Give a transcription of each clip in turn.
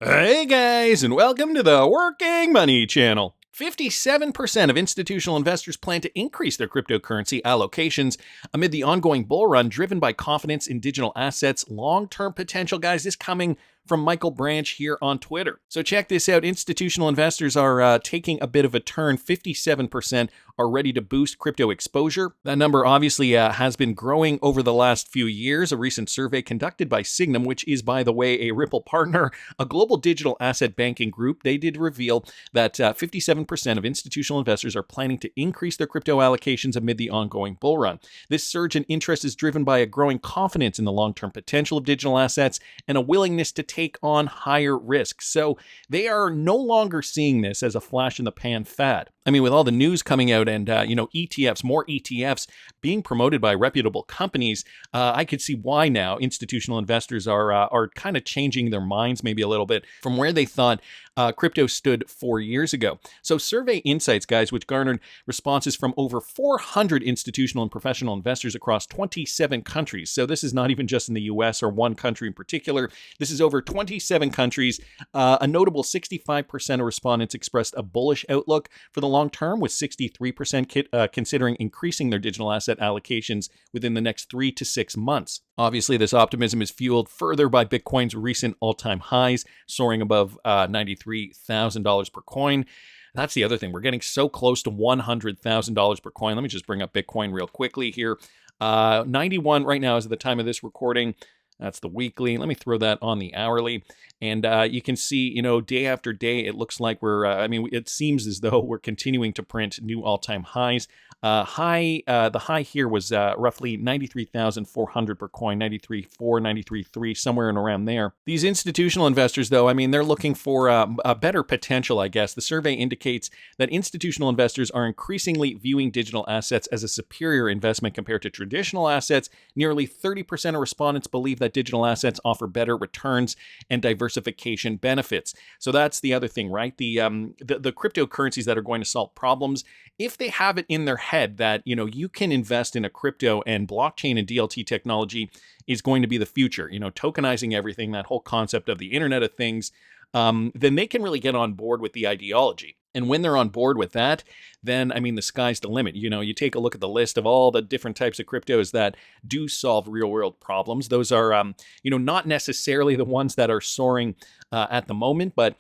Hey guys, and welcome to the Working Money Channel. 57% of institutional investors plan to increase their cryptocurrency allocations amid the ongoing bull run driven by confidence in digital assets' long-term potential. Guys, this coming from Michael Branch here on Twitter. So check this out. Institutional investors are taking a bit of a turn. 57% are ready to boost crypto exposure. That number obviously has been growing over the last few years. A recent survey conducted by Signum, which is, by the way, a Ripple partner, a global digital asset banking group, they did reveal that 57% of institutional investors are planning to increase their crypto allocations amid the ongoing bull run. This surge in interest is driven by a growing confidence in the long-term potential of digital assets and a willingness to take on higher risks. So they are no longer seeing this as a flash-in-the-pan fad. I mean, with all the news coming out and, ETFs, more ETFs being promoted by reputable companies, I could see why now institutional investors are kind of changing their minds maybe a little bit from where they thought crypto stood 4 years ago. So Survey Insights, guys, which garnered responses from over 400 institutional and professional investors across 27 countries. So this is not even just in the US or one country in particular. This is over 27 countries. A notable 65% of respondents expressed a bullish outlook for the long term, with 63% considering increasing their digital asset allocations within the next 3 to 6 months. Obviously, this optimism is fueled further by Bitcoin's recent all-time highs, soaring above $93,000 per coin. That's the other thing. We're getting so close to $100,000 per coin. Let me just bring up Bitcoin real quickly here. 91 right now is at the time of this recording. That's the weekly. Let me throw that on the hourly. And you can see, day after day, it looks like it seems as though we're continuing to print new all-time highs. The high here was roughly 93,400 per coin, 93.4, 93.3, somewhere in around there. These institutional investors, though, they're looking for a better potential, I guess. The survey indicates that institutional investors are increasingly viewing digital assets as a superior investment compared to traditional assets. Nearly 30% of respondents believe that digital assets offer better returns and diversification benefits. So that's the other thing, right? The cryptocurrencies that are going to solve problems, if they have it in their head that, you can invest in a crypto and blockchain and DLT technology is going to be the future, tokenizing everything, that whole concept of the Internet of Things, then they can really get on board with the ideology. And when they're on board with that, then, the sky's the limit. You take a look at the list of all the different types of cryptos that do solve real world problems. Those are, not necessarily the ones that are soaring at the moment, but,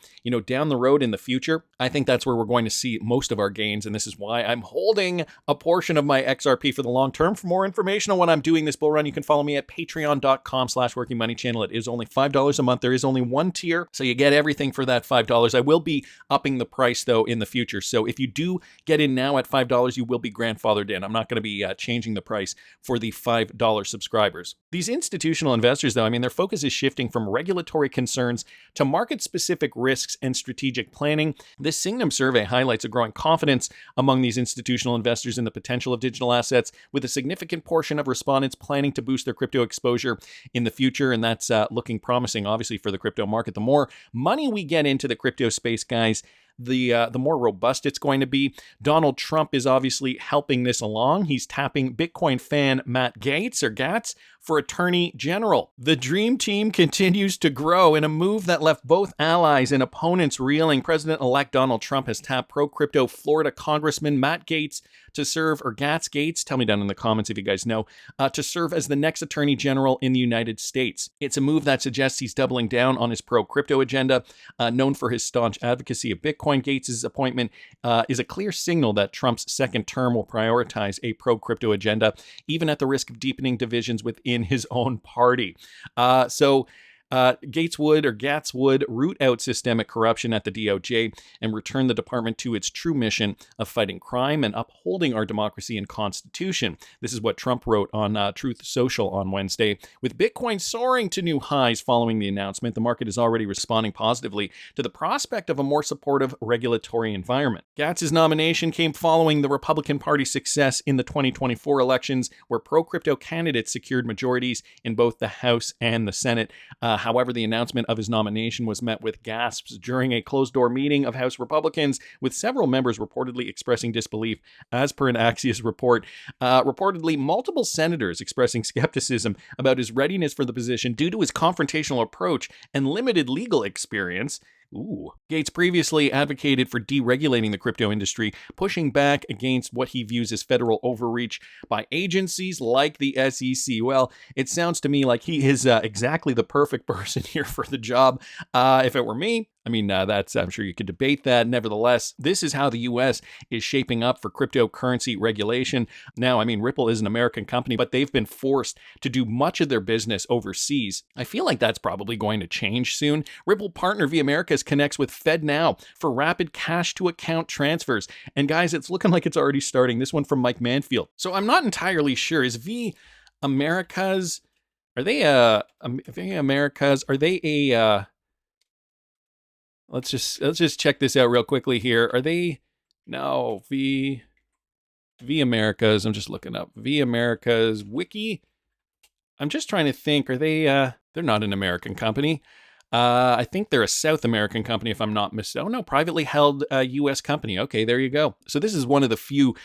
down the road in the future, I think that's where we're going to see most of our gains. And this is why I'm holding a portion of my XRP for the long term. For more information on when I'm doing this bull run, you can follow me at patreon.com/workingmoneychannel. It is only $5 a month. There is only one tier, so you get everything for that $5. I will be upping the price, though, in the future. So if you do get in now at $5, you will be grandfathered in. I'm not going to be changing the price for the $5 subscribers. These institutional investors, though, their focus is shifting from regulatory concerns to market-specific risks and strategic planning. This Signum survey highlights a growing confidence among these institutional investors in the potential of digital assets, with a significant portion of respondents planning to boost their crypto exposure in the future, and that's looking promising, obviously, for the crypto market. The more money we get into the crypto space, guys, the more robust it's going to be. Donald Trump is obviously helping this along. He's tapping Bitcoin fan Matt Gaetz for Attorney General. The Dream Team continues to grow in a move that left both allies and opponents reeling. President-elect Donald Trump has tapped pro-crypto Florida Congressman Matt Gaetz to serve, or Gaetz, tell me down in the comments if you guys know, to serve as the next Attorney General in the United States. It's a move that suggests he's doubling down on his pro-crypto agenda. Known for his staunch advocacy of Bitcoin, Gaetz' appointment is a clear signal that Trump's second term will prioritize a pro-crypto agenda, even at the risk of deepening divisions within his own party. Gaetz would root out systemic corruption at the DOJ and return the department to its true mission of fighting crime and upholding our democracy and constitution. This is what Trump wrote on Truth Social on Wednesday. With Bitcoin soaring to new highs following the announcement, the market is already responding positively to the prospect of a more supportive regulatory environment. Gaetz's nomination came following the Republican Party's success in the 2024 elections, where pro-crypto candidates secured majorities in both the House and the Senate. However, the announcement of his nomination was met with gasps during a closed-door meeting of House Republicans, with several members reportedly expressing disbelief. As per an Axios report, reportedly multiple senators expressing skepticism about his readiness for the position due to his confrontational approach and limited legal experience. Gates previously advocated for deregulating the crypto industry, pushing back against what he views as federal overreach by agencies like the SEC. Well, it sounds to me like he is exactly the perfect person here for the job. If it were me, I mean, I'm sure you could debate that. Nevertheless, this is how the U.S. is shaping up for cryptocurrency regulation. Now, I mean, Ripple is an American company, but they've been forced to do much of their business overseas. I feel like that's probably going to change soon. Ripple partner V Americas connects with FedNow for rapid cash-to-account transfers. And guys, it's looking like it's already starting. This one from Mike Manfield. So I'm not entirely sure. Is V Americas, are they a... Let's just check this out real quickly here. Are they? No, V Americas. I'm just looking up V Americas wiki. I'm just trying to think. Are they? They're not an American company. I think they're a South American company, if I'm not mistaken. Oh, no, privately held U.S. company. Okay, there you go. So this is one of the few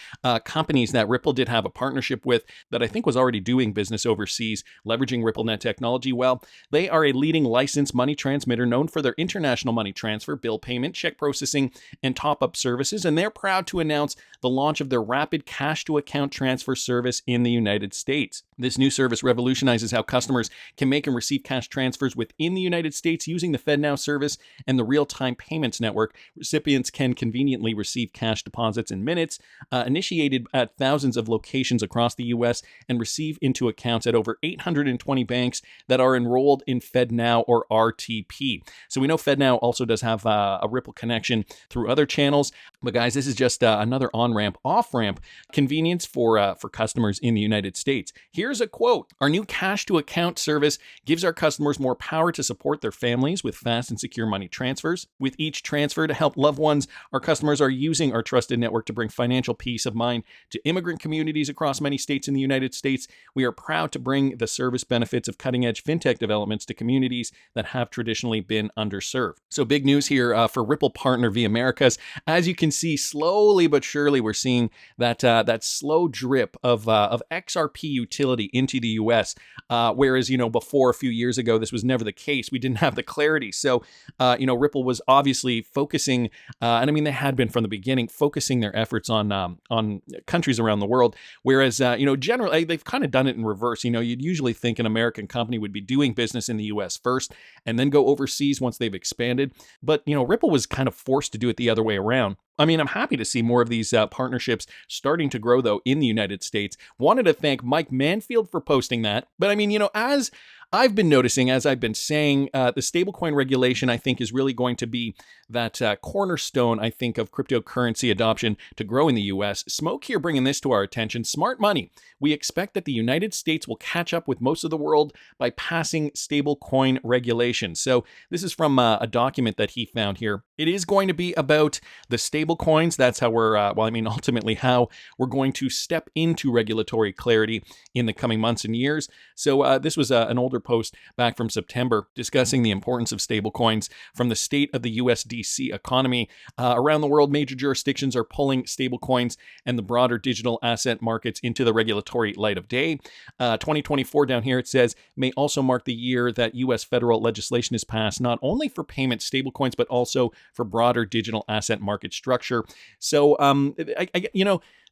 companies that Ripple did have a partnership with that I think was already doing business overseas, leveraging RippleNet technology. Well, they are a leading licensed money transmitter known for their international money transfer, bill payment, check processing, and top-up services, and they're proud to announce the launch of their rapid cash-to-account transfer service in the United States. This new service revolutionizes how customers can make and receive cash transfers within the United States using the FedNow service and the real-time payments network. Recipients can conveniently receive cash deposits in minutes, initiated at thousands of locations across the U.S., and receive into accounts at over 820 banks that are enrolled in FedNow or RTP. So we know FedNow also does have a Ripple connection through other channels. But guys, this is just another on-ramp, off-ramp convenience for customers in the United States. Here's a quote. Our new cash-to-account service gives our customers more power to support their families with fast and secure money transfers. With each transfer to help loved ones, our customers are using our trusted network to bring financial peace of mind to immigrant communities across many states in the United States. We are proud to bring the service benefits of cutting-edge fintech developments to communities that have traditionally been underserved. So big news here for Ripple partner V Americas. As you can see, slowly but surely, we're seeing that slow drip of XRP utility into the U.S. Whereas, before a few years ago, this was never the case. We didn't have the clarity. So, Ripple was obviously focusing, and I mean, they had been from the beginning, focusing their efforts on countries around the world. Whereas, generally, they've kind of done it in reverse. You'd usually think an American company would be doing business in the U.S. first and then go overseas once they've expanded. But, Ripple was kind of forced to do it the other way around. I mean, I'm happy to see more of these partnerships starting to grow, though, in the United States. Wanted to thank Mike Manfield for posting that. But I mean, as I've been noticing, as I've been saying, the stablecoin regulation, I think, is really going to be that cornerstone, I think, of cryptocurrency adoption to grow in the U.S. Smoke here bringing this to our attention. Smart money. We expect that the United States will catch up with most of the world by passing stablecoin regulation. So this is from a document that he found here. It is going to be about the stablecoins. That's how we're, ultimately how we're going to step into regulatory clarity in the coming months and years. So this was an older post back from September discussing the importance of stablecoins from the state of the USDC economy. Around the world, major jurisdictions are pulling stablecoins and the broader digital asset markets into the regulatory light of day. 2024 down here, it says, may also mark the year that U.S. federal legislation is passed, not only for payment stablecoins, but also for broader digital asset market structure. So,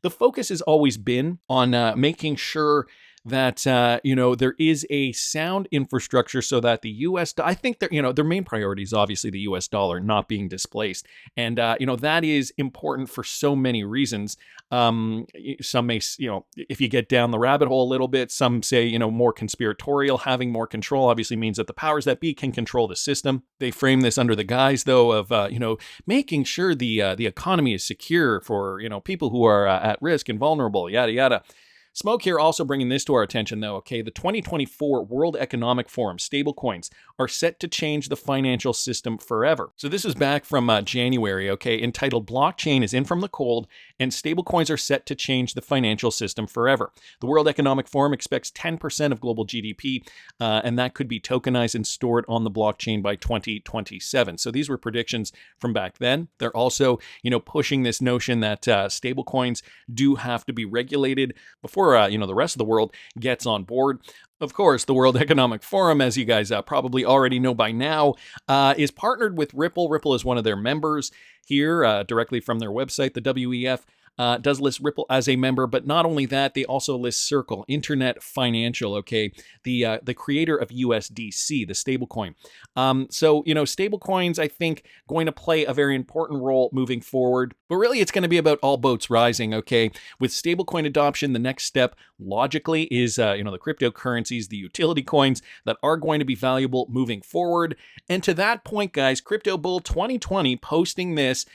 the focus has always been on making sure that, there is a sound infrastructure so that the U.S., I think their main priority is obviously the U.S. dollar not being displaced. And, that is important for so many reasons. Some may, if you get down the rabbit hole a little bit, some say, more conspiratorial. Having more control obviously means that the powers that be can control the system. They frame this under the guise, though, of, making sure the economy is secure for, people who are at risk and vulnerable, yada, yada. Smoke here also bringing this to our attention, though, okay? The 2024 World Economic Forum stablecoins are set to change the financial system forever. So this is back from January, okay, entitled Blockchain is in from the cold, and stablecoins are set to change the financial system forever. The World Economic Forum expects 10% of global GDP, and that could be tokenized and stored on the blockchain by 2027. So these were predictions from back then. They're also, pushing this notion that stablecoins do have to be regulated before, the rest of the world gets on board. Of course, the World Economic Forum, as you guys probably already know by now, is partnered with Ripple. Ripple is one of their members here, directly from their website. The WEF does list Ripple as a member, but not only that, they also list Circle, Internet Financial, okay, the creator of USDC, the stablecoin. So, stablecoins, I think, going to play a very important role moving forward. But really, it's going to be about all boats rising, okay? With stablecoin adoption, the next step, logically, is, the cryptocurrencies, the utility coins that are going to be valuable moving forward. And to that point, guys, Crypto Bull 2020 posting this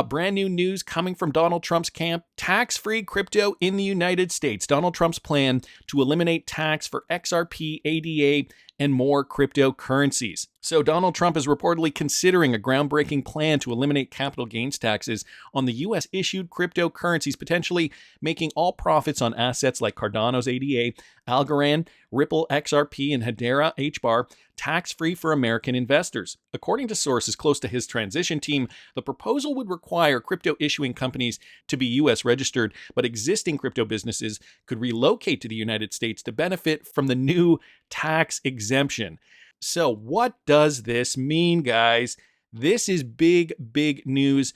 brand new news coming from Donald Trump's camp. Tax-free crypto in the United States. Donald Trump's plan to eliminate tax for XRP, ADA, and more cryptocurrencies. So Donald Trump is reportedly considering a groundbreaking plan to eliminate capital gains taxes on the U.S. issued cryptocurrencies, potentially making all profits on assets like Cardano's ADA, Algorand, Ripple XRP, and Hedera HBAR tax-free for American investors. According to sources close to his transition team, the proposal would require crypto issuing companies to be U.S. registered, but existing crypto businesses could relocate to the United States to benefit from the new tax exemption. So what does this mean, guys? This is big, big news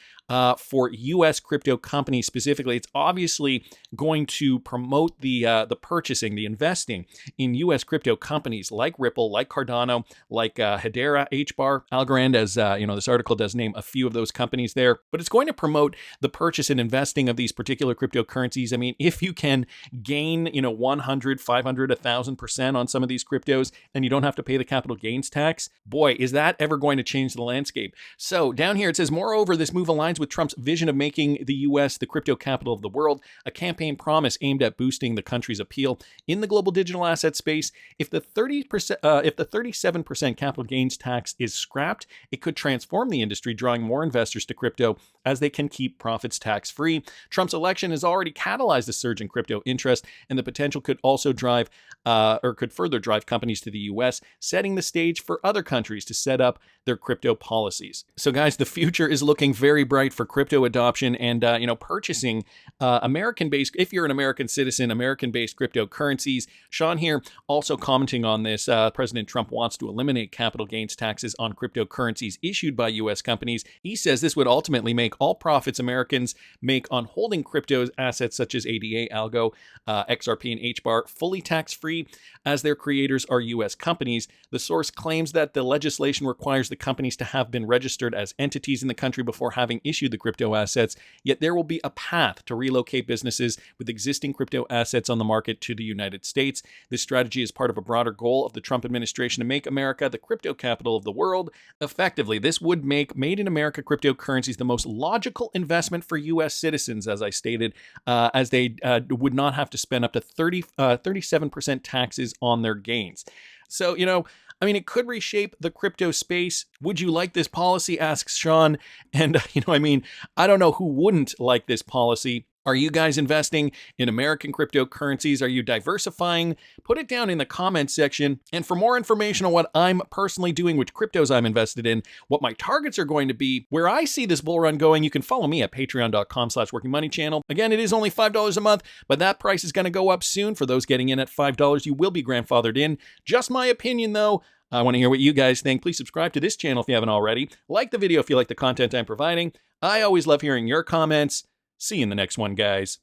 for U.S. crypto companies specifically. It's obviously going to promote the purchasing, the investing in U.S. crypto companies like Ripple, like Cardano, like Hedera, HBAR, Algorand, as this article does name a few of those companies there. But it's going to promote the purchase and investing of these particular cryptocurrencies. I mean, if you can gain 100, 500, 1,000% on some of these cryptos, and you don't have to pay the capital gains tax, boy, is that ever going to change the landscape. So down here it says, moreover, this move aligns with Trump's vision of making the U.S. the crypto capital of the world, a campaign promise aimed at boosting the country's appeal in the global digital asset space. If the 37% capital gains tax is scrapped, it could transform the industry, drawing more investors to crypto as they can keep profits tax-free. Trump's election has already catalyzed a surge in crypto interest, and the potential could also drive could further drive companies to the U.S., setting the stage for other countries to set up their crypto policies. So guys, the future is looking very bright for crypto adoption and, purchasing American-based, if you're an American citizen, American-based cryptocurrencies. Sean here also commenting on this. President Trump wants to eliminate capital gains taxes on cryptocurrencies issued by U.S. companies. He says this would ultimately make all profits Americans make on holding crypto assets such as ADA, ALGO, XRP, and HBAR fully tax-free, as their creators are U.S. companies. The source claims that the legislation requires the companies to have been registered as entities in the country before having issued the crypto assets, yet there will be a path to relocate businesses with existing crypto assets on the market to the United States. This strategy is part of a broader goal of the Trump administration to make America the crypto capital of the world. Effectively, this would make Made in America cryptocurrencies the most logical investment for U.S. citizens, as I stated, as they would not have to spend up to 37% taxes on their gains. So, it could reshape the crypto space. Would you like this policy? Asks Sean. And, I don't know who wouldn't like this policy. Are you guys investing in American cryptocurrencies? Are you diversifying? Put it down in the comments section. And for more information on what I'm personally doing, which cryptos I'm invested in, what my targets are going to be, where I see this bull run going, you can follow me at patreon.com/workingmoneychannel. Again, it is only $5 a month, but that price is going to go up soon. For those getting in at $5, you will be grandfathered in. Just my opinion, though. I want to hear what you guys think. Please subscribe to this channel if you haven't already. Like the video if you like the content I'm providing. I always love hearing your comments. See you in the next one, guys.